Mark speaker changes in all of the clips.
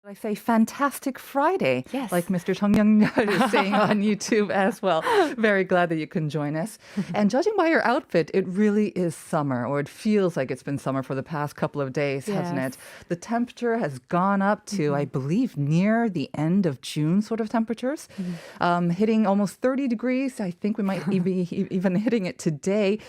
Speaker 1: I say fantastic Friday,
Speaker 2: Yes.
Speaker 1: like Mr. Chung Young is saying on YouTube as well. Very glad that you can join us. And judging by your outfit, it really is summer, or it feels like it's been summer for the past couple of days, hasn't
Speaker 2: Yes.
Speaker 1: it? The temperature has gone up to, I believe, near the end of June sort of temperatures, hitting almost 30 degrees. I think we might be even hitting it today.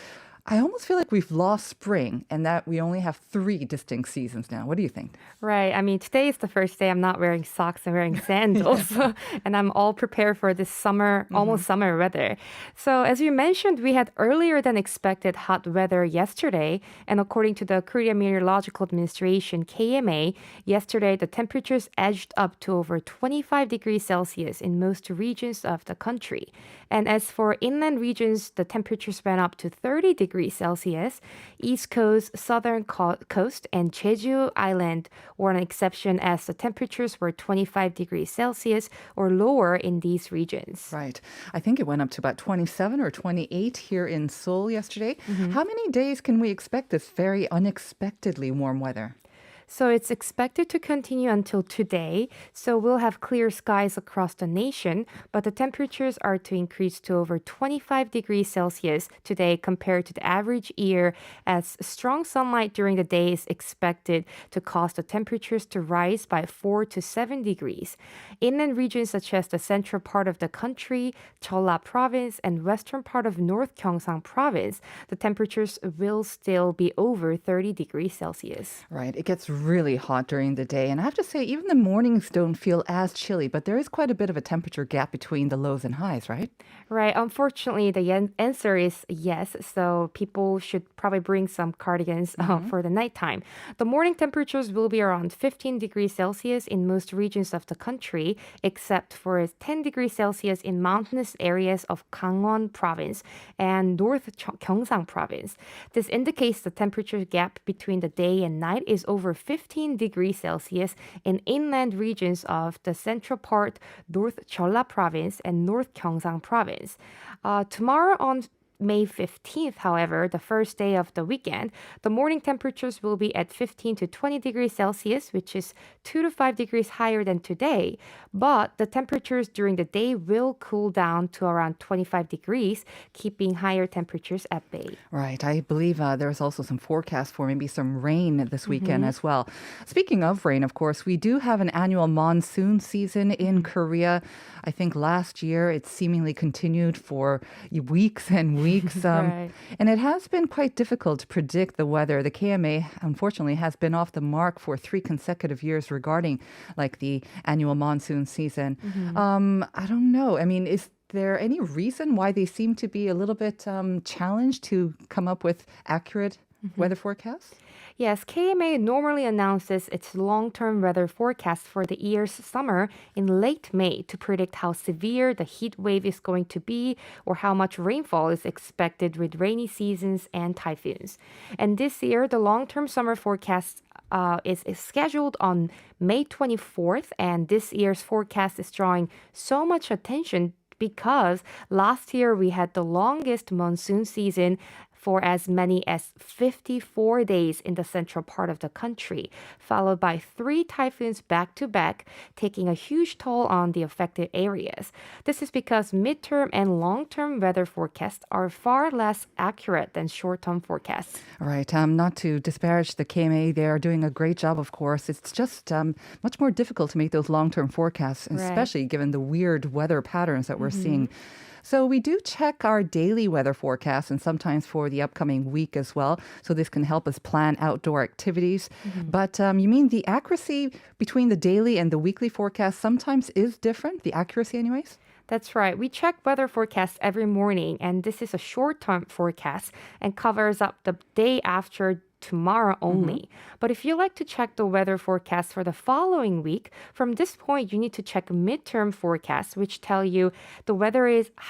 Speaker 1: I almost feel like we've lost spring and that we only have three distinct seasons now. What do you think?
Speaker 2: Right. I mean, today is the first day I'm not wearing socks and wearing sandals. And I'm all prepared for this summer, almost summer weather. So, as you mentioned, we had earlier than expected hot weather yesterday. And according to the Korea Meteorological Administration, KMA, yesterday the temperatures edged up to over 25 degrees Celsius in most regions of the country. And as for inland regions, the temperatures went up to 30 degrees Celsius. East Coast, Southern Coast, and Jeju Island were an exception as the temperatures were 25 degrees Celsius or lower in these regions.
Speaker 1: Right. I think it went up to about 27 or 28 here in Seoul yesterday. How many days can we expect this very unexpectedly warm weather?
Speaker 2: So it's expected to continue until today. So we'll have clear skies across the nation, but the temperatures are to increase to over 25 degrees Celsius today compared to the average year, as strong sunlight during the day is expected to cause the temperatures to rise by 4 to 7 degrees. Inland regions such as the central part of the country, Jeolla province, and western part of North Gyeongsang province, the temperatures will still be over 30 degrees Celsius.
Speaker 1: Right. It gets really hot during the day. And I have to say, even the mornings don't feel as chilly, but there is quite a bit of a temperature gap between the lows and highs, right?
Speaker 2: Right. Unfortunately, the answer is yes. So people should probably bring some cardigans for the nighttime. The morning temperatures will be around 15 degrees Celsius in most regions of the country, except for 10 degrees Celsius in mountainous areas of Gangwon province and North Gyeongsang province. This indicates the temperature gap between the day and night is over 15 degrees Celsius in inland regions of the central part, North Jeolla province and North Gyeongsang province. Tomorrow on May 15th, however, the first day of the weekend, the morning temperatures will be at 15 to 20 degrees Celsius, which is 2 to 5 degrees higher than today. But the temperatures during the day will cool down to around 25 degrees, keeping higher temperatures at bay.
Speaker 1: Right. I believe there's also some forecast for maybe some rain this weekend as well. Speaking of rain, of course, we do have an annual monsoon season in Korea. I think last year it seemingly continued for weeks and weeks.
Speaker 2: Right.
Speaker 1: And it has been quite difficult to predict the weather. The KMA, unfortunately, has been off the mark for 3 consecutive years regarding like the annual monsoon season. I don't know. I mean, is there any reason why they seem to be a little bit challenged to come up with accurate weather forecasts?
Speaker 2: Yes, KMA normally announces its long-term weather forecast for the year's summer in late May to predict how severe the heat wave is going to be or how much rainfall is expected with rainy seasons and typhoons. And this year, the long-term summer forecast is scheduled on May 24th, and this year's forecast is drawing so much attention because last year we had the longest monsoon season for as many as 54 days in the central part of the country, followed by 3 typhoons back to back, taking a huge toll on the affected areas. This is because midterm and long-term weather forecasts are far less accurate than short-term forecasts.
Speaker 1: Right. Not to disparage the KMA, they are doing a great job, of course. It's just much more difficult to make those long-term forecasts,
Speaker 2: Right.
Speaker 1: especially given the weird weather patterns that we're seeing. So we do check our daily weather forecast and sometimes for the upcoming week as well. So this can help us plan outdoor activities. But you mean the accuracy between the daily and the weekly forecast sometimes is different? The accuracy anyways?
Speaker 2: That's right. We check weather forecasts every morning, and this is a short-term forecast and covers up the day after tomorrow only. But if you like to check the weather forecast for the following week, from this point you need to check midterm forecasts, which tell you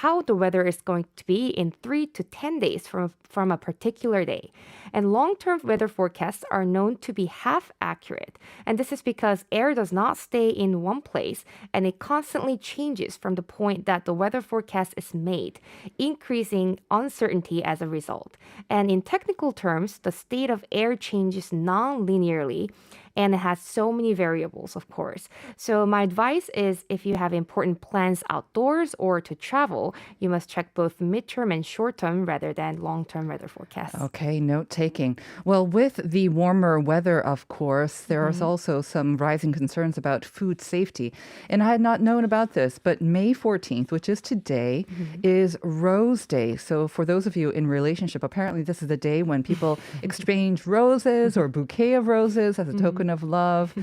Speaker 2: how the weather is going to be in 3 to 10 days from a particular day. And long-term weather forecasts are known to be half accurate. And this is because air does not stay in one place and it constantly changes from the point that the weather forecast is made, increasing uncertainty as a result. And in technical terms, the state of air changes non-linearly, and it has so many variables, of course. So my advice is if you have important plans outdoors or to travel, you must check both midterm and short term rather than long term weather forecasts.
Speaker 1: Okay, note taking. Well, with the warmer weather, of course, there's also some rising concerns about food safety. And I had not known about this, but May 14th, which is today, is Rose Day. So for those of you in relationship, apparently this is the day when people exchange roses or bouquet of roses as a token of love.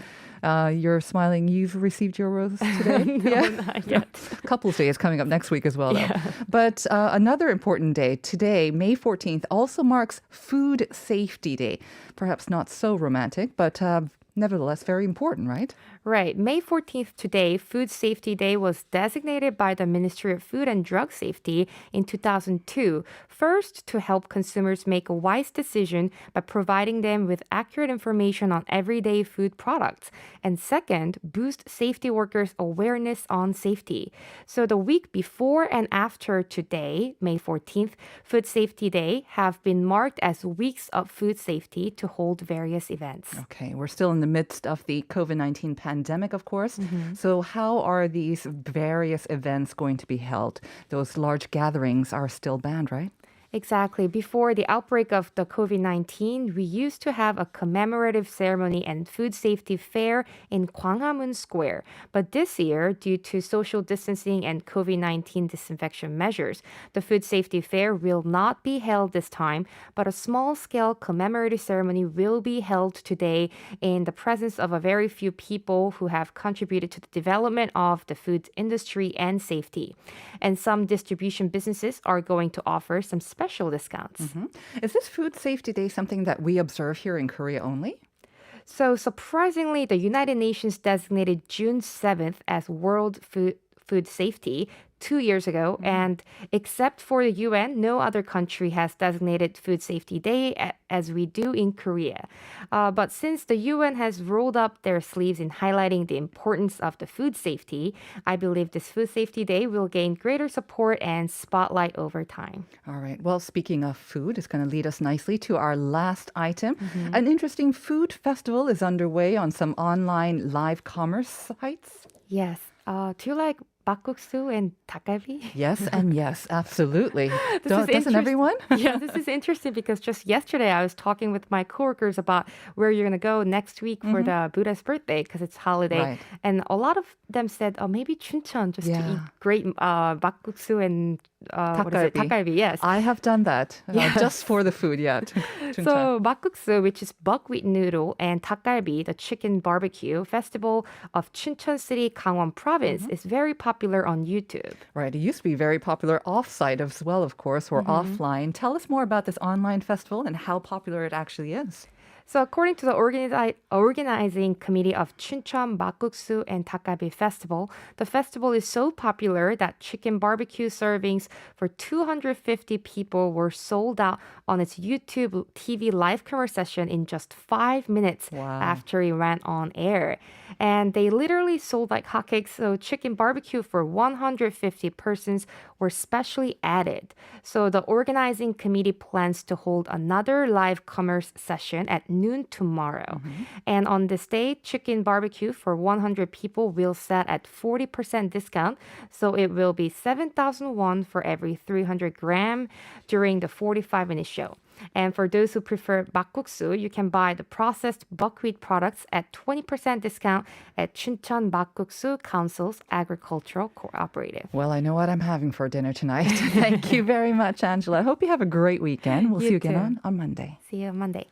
Speaker 1: You're smiling. You've received your roses today?
Speaker 2: No, not yet.
Speaker 1: Couples Day is coming up next week as well, though.
Speaker 2: Yeah.
Speaker 1: But another important day today, May 14th, also marks Food Safety Day. Perhaps not so romantic, but nevertheless very important, right?
Speaker 2: Right. May 14th today, Food Safety Day was designated by the Ministry of Food and Drug Safety in 2002. First, to help consumers make a wise decision by providing them with accurate information on everyday food products. And second, boost safety workers' awareness on safety. So the week before and after today, May 14th, Food Safety Day have been marked as weeks of food safety to hold various events.
Speaker 1: Okay, we're still in the midst of the COVID-19 pandemic, of course. So how are these various events going to be held? Those large gatherings are still banned, right?
Speaker 2: Exactly. Before the outbreak of the COVID-19, we used to have a commemorative ceremony and food safety fair in Gwanghwamun Square. But this year, due to social distancing and COVID-19 disinfection measures, the food safety fair will not be held this time, but a small-scale commemorative ceremony will be held today in the presence of a very few people who have contributed to the development of the food industry and safety. And some distribution businesses are going to offer some special discounts.
Speaker 1: Is this Food Safety Day something that we observe here in Korea only?
Speaker 2: So surprisingly, the United Nations designated June 7th as World Food Safety 2 years ago, and except for the UN, no other country has designated Food Safety Day as we do in Korea. But since the UN has rolled up their sleeves in highlighting the importance of the food safety, I believe this Food Safety Day will gain greater support and spotlight over time.
Speaker 1: All right. Well, speaking of food, it's going to lead us nicely to our last item. An interesting food festival is underway on some online live commerce sites.
Speaker 2: Yes. Do you like bakguksu and 닭갈비?
Speaker 1: Yes, and yes, absolutely. Doesn't
Speaker 2: interest-
Speaker 1: everyone?
Speaker 2: Yeah, this is interesting because just yesterday I was talking with my coworkers about where you're going to go next week for the Buddha's birthday because it's holiday.
Speaker 1: Right.
Speaker 2: And a lot of them said, oh, maybe Chuncheon just to
Speaker 1: Yeah.
Speaker 2: eat great bakguksu and what is it?
Speaker 1: 닭갈비.
Speaker 2: 닭갈비, yes.
Speaker 1: I have done that
Speaker 2: Yes.
Speaker 1: just for the food, yeah.
Speaker 2: So bakguksu, which is buckwheat noodle, and 닭갈비, the chicken barbecue festival of Chuncheon City, Gangwon Province, is very popular on YouTube.
Speaker 1: Right. It used to be very popular off-site as well, of course, or offline. Tell us more about this online festival and how popular it actually is.
Speaker 2: So according to the organizing committee of Chuncheon Bakguksu and 닭갈비 Festival, the festival is so popular that chicken barbecue servings for 250 people were sold out on its YouTube TV live camera session in just 5 minutes after it ran on air. And they literally sold like hotcakes, so chicken barbecue for 150 persons were specially added. So the organizing committee plans to hold another live commerce session at noon tomorrow. And on this day, chicken barbecue for 100 people will set at 40% discount. So it will be 7,000 won for every 300 gram during the 45-minute show. And for those who prefer bakguksu, you can buy the processed buckwheat products at 20% discount at Chuncheon Bakguksu Council's Agricultural Cooperative.
Speaker 1: Well, I know what I'm having for dinner tonight. Thank you very much, Angela. I hope you have a great weekend. We'll see you again
Speaker 2: too.
Speaker 1: on Monday.
Speaker 2: See you on Monday.